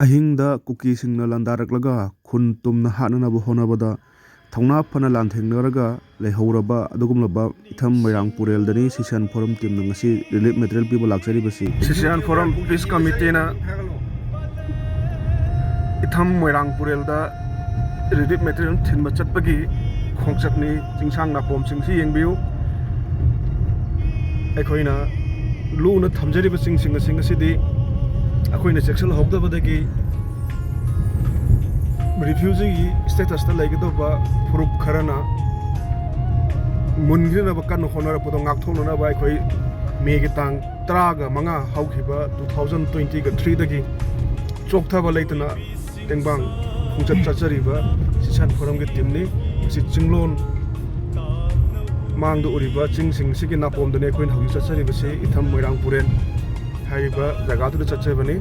ꯑꯍꯤꯡꯗ ꯀꯨꯀꯤꯁꯤꯡꯅ ꯂꯥꯟꯗꯥꯔꯛꯂꯒ ꯈꯨꯟ ꯇꯨꯝꯅ ꯍꯥꯠꯅꯅꯕ ꯍꯣꯠꯅꯕꯗ ꯊꯧꯅꯥ ꯐꯅ ꯂꯥꯟꯊꯦꯡꯅꯔꯒ ꯂꯩꯍꯧꯔꯕ ꯑꯗꯨꯒꯨꯝꯂꯕ ꯏꯊꯝ ꯃꯣꯏꯔꯥꯡꯄꯨꯔꯦꯜꯗꯅꯤ ꯁꯤꯁꯤꯑꯥꯟ ꯐꯣꯔꯝ ꯇꯤꯝꯅ ꯉꯁꯤ ꯔꯤꯂꯤꯞ ꯃꯦꯇꯔꯤꯌꯦꯜ ꯄꯤꯕ ꯂꯥꯛꯆꯔꯤꯕꯁꯤ ꯁꯤꯁꯤꯑꯥꯟ ꯐꯣꯔꯝ ꯄꯤꯁ ꯀꯃꯤꯇꯤꯅ ꯏꯊꯝ ꯃꯣꯏꯔꯥꯡꯄꯨꯔꯦꯜꯗ ꯔꯤꯂꯤꯞ ꯃꯦꯇꯔꯤꯌꯦꯜ ꯊꯤꯟꯕ ꯆꯠꯄꯒꯤ ꯈꯣꯡꯆꯠꯅꯤ ꯆꯤꯡꯁꯥꯡ ꯅꯥꯄꯣꯝꯁꯤꯡꯁꯤ ꯌꯦꯡꯕꯤꯌꯨ ꯑꯩꯈꯣꯏꯅ ꯂꯨꯅ ꯊꯝꯖꯔꯤꯕ ꯆꯤꯡꯁꯤꯡ ꯑꯁꯤ ꯉꯁꯤꯗꯤ ꯑꯩꯈꯣꯏꯅ ꯆꯦꯛꯁꯤꯜꯍꯧꯗꯕꯗꯒꯤ ꯔꯤꯐ꯭ꯌꯨꯖꯤꯒꯤ ꯁ꯭ꯇꯦꯇꯁꯇ ꯂꯩꯒꯗꯧꯕ ꯐꯨꯔꯨꯞ ꯈꯔꯅ ꯃꯨꯟꯈꯤꯅꯕ ꯀꯟꯅ ꯍꯣꯠꯅꯔꯛꯄꯗꯣ ꯉꯥꯛꯊꯣꯛꯅꯅꯕ ꯑꯩꯈꯣꯏ ꯃꯦꯒꯤ ꯇꯥꯡ 15 ꯍꯧꯈꯤꯕ 2023ꯗꯒꯤ ꯆꯣꯛꯊꯕ ꯂꯩꯇꯅ ꯇꯦꯡꯕꯥꯡ ꯈꯣꯡꯆꯠ ꯆꯠꯆꯔꯤꯕ ꯁꯤꯁꯤꯑꯥꯟ ꯐꯣꯔꯝꯒꯤ ꯇꯤꯝꯅꯤ ꯃꯁꯤ ꯆꯤꯡꯂꯣꯟ ꯃꯥꯡꯗ ꯎꯔꯤꯕ ꯆꯤꯡꯁꯤꯡꯁꯤꯒꯤ ꯅꯥꯄꯣꯝꯗꯅꯤ ꯑꯩꯈꯣꯏꯅ ꯍꯧꯖꯤꯛ ꯆꯠꯆꯔꯤꯕꯁꯤ ꯏꯊꯝ ꯃꯣꯏꯔꯥꯡꯄꯨꯔꯦꯜ ꯍꯥꯏꯔꯤꯕ ꯖꯒꯥꯗꯨꯗ ꯆꯠꯆꯕꯅꯤ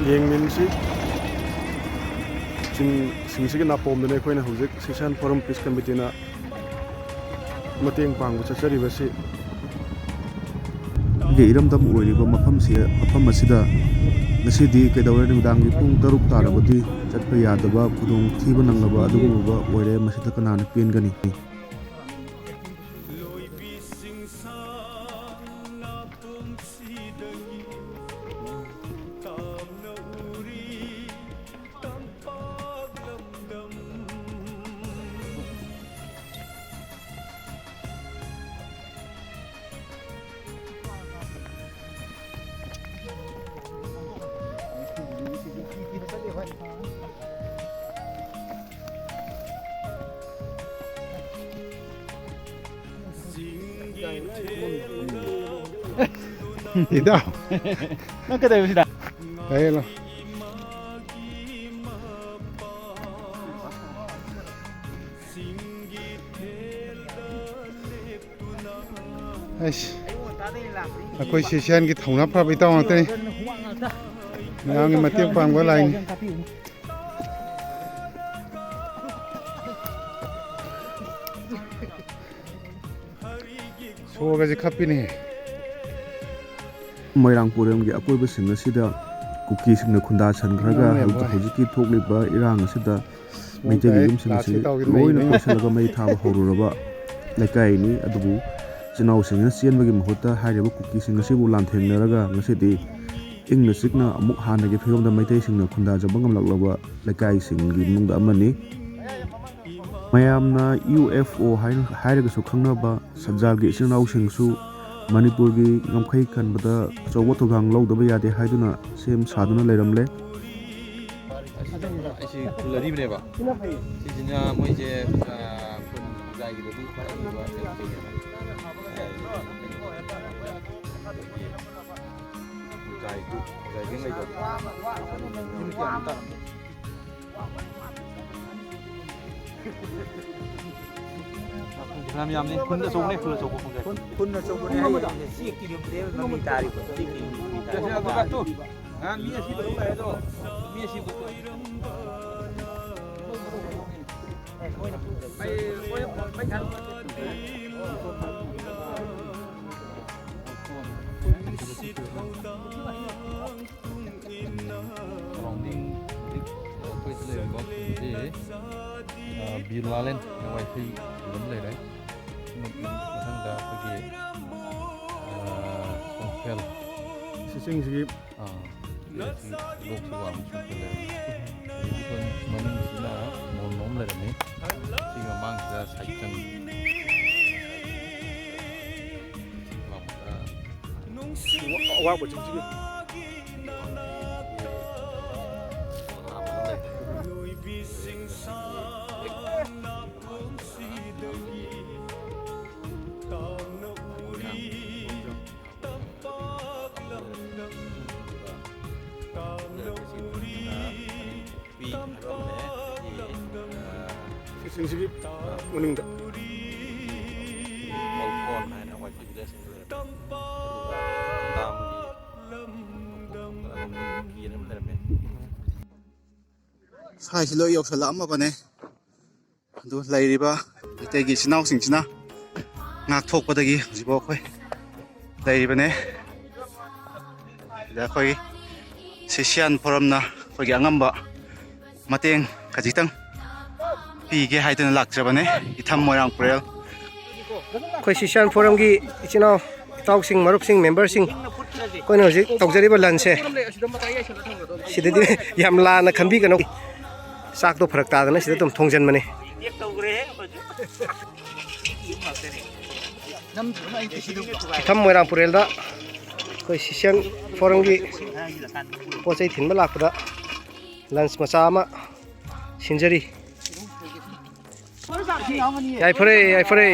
ꯌꯦꯡꯃꯤꯟꯁꯤ ꯆꯤꯡꯁꯤꯡꯁꯤꯒꯤ ꯅꯥꯄꯣꯝꯗꯅꯤ ꯑꯩꯈꯣꯏꯅ ꯍꯧꯖꯤꯛ ꯁꯤꯁꯤꯑꯥꯟ ꯐꯣꯔꯝ ꯄꯤꯁ ꯀꯃꯤꯇꯤꯅ ꯃꯇꯦꯡ ꯄꯥꯡꯕ ꯆꯠꯆꯔꯤꯕꯁꯤ ꯏꯔꯝꯗꯝ ꯑꯣꯏꯔꯤꯕ ꯃꯐꯝ ꯑꯁꯤꯗ ꯉꯁꯤꯗꯤ ꯀꯩꯗꯧꯔꯦ ꯅꯨꯃꯤꯗꯥꯡꯒꯤ ꯄꯨꯡ 6 ꯇꯥꯔꯕꯗꯤ ꯆꯠꯄ ꯌꯥꯗꯕ ꯈꯨꯗꯣꯡꯊꯤꯕ ꯅꯪꯂꯕ ꯑꯗꯨꯒꯨꯝꯂꯕ ꯑꯣꯏꯔꯦ ꯃꯁꯤꯗ ꯀꯅꯥꯅ ꯄꯦꯟꯒꯅꯤ Ito. Nagkatayo sila. Ayun. Aish. Ako'y sisiyan kita huna pa bitaw natin. Mayroong matiyang pang walay. So kasi kapi ni. ꯃꯣꯏꯔꯥꯡꯄꯨꯔꯦꯜꯒꯤ ꯑꯀꯣꯏꯕꯁꯤꯡ ꯑꯁꯤꯗ ꯀꯨꯀꯤꯁꯤꯡꯅ ꯈꯨꯟꯗꯥ ꯁꯟꯈ꯭ꯔꯒ ꯍꯧꯖꯤꯛꯀꯤ ꯊꯣꯛꯂꯤꯕ ꯏꯔꯥꯡ ꯑꯁꯤꯗ ꯃꯩꯇꯩꯒꯤ ꯌꯨꯝꯁꯤꯡ ꯑꯁꯤ ꯂꯣꯏꯅ ꯀꯣꯏꯁꯤꯜꯂꯒ ꯃꯩ ꯊꯥꯕ ꯍꯧꯔꯨꯔꯕ ꯂꯩꯀꯥꯏꯅꯤ ꯑꯗꯨꯕꯨ ꯏꯆꯤꯟꯅꯥꯎꯁꯤꯡꯅ ꯆꯦꯟꯕꯒꯤ ꯃꯍꯨꯠꯇ ꯍꯥꯏꯔꯤꯕ ꯀꯨꯀꯤꯁꯤꯡ ꯑꯁꯤꯕꯨ ꯂꯥꯟꯊꯦꯡꯅꯔꯒ ꯉꯁꯤꯗꯤ ꯏꯪꯅ ꯆꯤꯛꯅ ꯑꯃꯨꯛ ꯍꯥꯟꯅꯒꯤ ꯐꯤꯕꯝꯗ ꯃꯩꯇꯩꯁꯤꯡꯅ ꯈꯨꯟꯗꯥꯖꯕ ꯉꯝꯂꯛꯂꯕ ꯂꯩꯀꯥꯏꯁꯤꯡꯒꯤ ꯃꯅꯨꯡꯗ ꯑꯃꯅꯤ ꯃꯌꯥꯝꯅ UFO ꯍꯥꯏꯔꯒꯁꯨ ꯈꯪꯅꯕ ꯁꯟꯖꯥꯜꯒꯤ ꯏꯆꯤꯟꯅꯥꯎꯁꯤꯡꯁꯨ ꯃꯅꯤꯄꯨꯔꯒꯤ ꯉꯝꯈꯩ ꯀꯟꯕꯗ ꯑꯆꯧꯕ ꯊꯧꯗꯥꯡ ꯂꯧꯗꯕ ꯌꯥꯗꯦ ꯍꯥꯏꯗꯨꯅ ꯁꯦꯝ ꯁꯥꯗꯨꯅ ꯂꯩꯔꯝꯂꯦ ꯑꯩꯁꯤ ꯈꯨꯜꯂꯔꯤꯕꯅꯦꯕ ꯁꯤꯁꯤꯅ ꯃꯣꯏꯁꯦ ꯈꯨꯟ ꯈꯨꯖꯥꯏꯒꯤꯗꯗꯤ ꯈꯔ ꯌꯥꯝ ꯌꯥꯝꯅꯤ ꯈꯨꯟ ꯑꯆꯧꯕꯅꯦ ꯈꯨꯟ ꯑꯆꯧꯕ ꯈꯨꯟ ꯑꯆꯧꯕꯅꯦ ꯍꯥꯏꯌꯦ ꯆꯦꯛꯀꯤ ꯌꯨꯝꯅꯦ ꯃꯃꯤ ꯇꯥꯔꯤꯕ ꯆꯦꯛꯀꯤ ꯌꯨꯝ ꯃꯃꯤ ꯇꯥꯔꯤꯕ ꯃꯤ ꯑꯁꯤꯕ ꯂꯧ ꯂꯥꯛꯑꯦꯗꯣ ꯃꯤ ꯑꯁꯤꯕ ꯕꯤꯔꯂꯥꯂꯦꯟ ꯋꯥꯏꯈꯩ ꯑꯗꯨꯝ ꯂꯩꯔꯦ ꯃꯊꯪꯗ ꯑꯩꯈꯣꯏꯒꯤ ꯁꯣꯡꯐꯦꯜ ꯁꯤꯁꯤꯡꯁꯤꯒꯤ ꯂꯣꯛꯁꯤ ꯋꯥꯡ ꯁꯣꯡꯐꯦꯜ ꯂꯩꯔꯝꯃꯤ ꯃꯅꯤꯡꯁꯤꯅ ꯃꯣꯟꯅꯣꯝ ꯂꯩꯔꯝꯃꯤ ꯁꯤꯒꯤ ꯃꯃꯥꯡꯁꯤꯗ ꯁꯥꯏꯆꯟ ꯑꯋꯥꯡꯕ ꯆꯤꯡꯁꯤꯒꯤ ꯁꯤꯁꯤꯡꯁꯤꯒꯤ ꯃꯅꯨꯡꯗ ꯁꯥꯏꯁꯤ ꯂꯣꯏ ꯌꯧꯁꯜꯂꯛꯑꯝꯃꯕꯅꯦ ꯑꯗꯨ ꯂꯩꯔꯤꯕ ꯃꯩꯇꯩꯒꯤ ꯏꯆꯤꯟ ꯏꯅꯥꯎꯁꯤꯡꯁꯤꯅ ꯉꯥꯛꯊꯣꯛꯄꯗꯒꯤ ꯍꯧꯖꯤꯛꯐꯥꯎ ꯑꯩꯈꯣꯏ ꯂꯩꯔꯤꯕꯅꯦ ꯁꯤꯗ ꯑꯩꯈꯣꯏꯒꯤ ꯁꯤꯁꯤꯌꯥꯟ ꯐꯣꯔꯝꯅ ꯑꯩꯈꯣꯏꯒꯤ ꯑꯉꯝꯕ ꯃꯇꯦꯡ ꯈꯖꯤꯛꯇꯪ ꯄꯤꯒꯦ ꯍꯥꯏꯗꯨꯅ ꯂꯥꯛꯆꯕꯅꯦ ꯏꯊꯝ ꯃꯣꯏꯔꯥꯡꯄꯨꯔꯦꯜ ꯑꯩꯈꯣꯏ ꯁꯤꯁꯤꯌꯥꯟ ꯐꯣꯔꯝꯒꯤ ꯏꯆꯤꯟ ꯏꯅꯥꯎ ꯏꯇꯥꯎꯁꯤꯡ ꯃꯔꯨꯞꯁꯤꯡ ꯃꯦꯝꯕꯔꯁꯤꯡ ꯑꯩꯈꯣꯏꯅ ꯍꯧꯖꯤꯛ ꯇꯧꯖꯔꯤꯕ ꯂꯟꯁꯦ ꯁꯤꯗꯗꯤ ꯌꯥꯝ ꯂꯥꯟꯅ ꯈꯟꯕꯤꯒꯅꯨ ꯆꯥꯛꯇꯣ ꯐꯔꯛ ꯇꯥꯗꯅ ꯁꯤꯗ ꯑꯗꯨꯝ ꯊꯣꯡꯖꯟꯕꯅꯤ ꯏꯊꯝ ꯃꯣꯏꯔꯥꯡꯄꯨꯔꯦꯜꯗ ꯑꯩꯈꯣꯏ ꯁꯤꯁꯤꯌꯥꯟ ꯐꯣꯔꯝꯒꯤ ꯄꯣꯠ ꯆꯩ ꯊꯤꯟꯕ ꯂꯥꯛꯄꯗ ꯂꯟꯁ ꯃꯆꯥ ꯑꯃ ꯁꯤꯟꯖꯔꯤ ꯌꯥꯏꯐꯔꯦ ꯌꯥꯏꯐꯔꯦ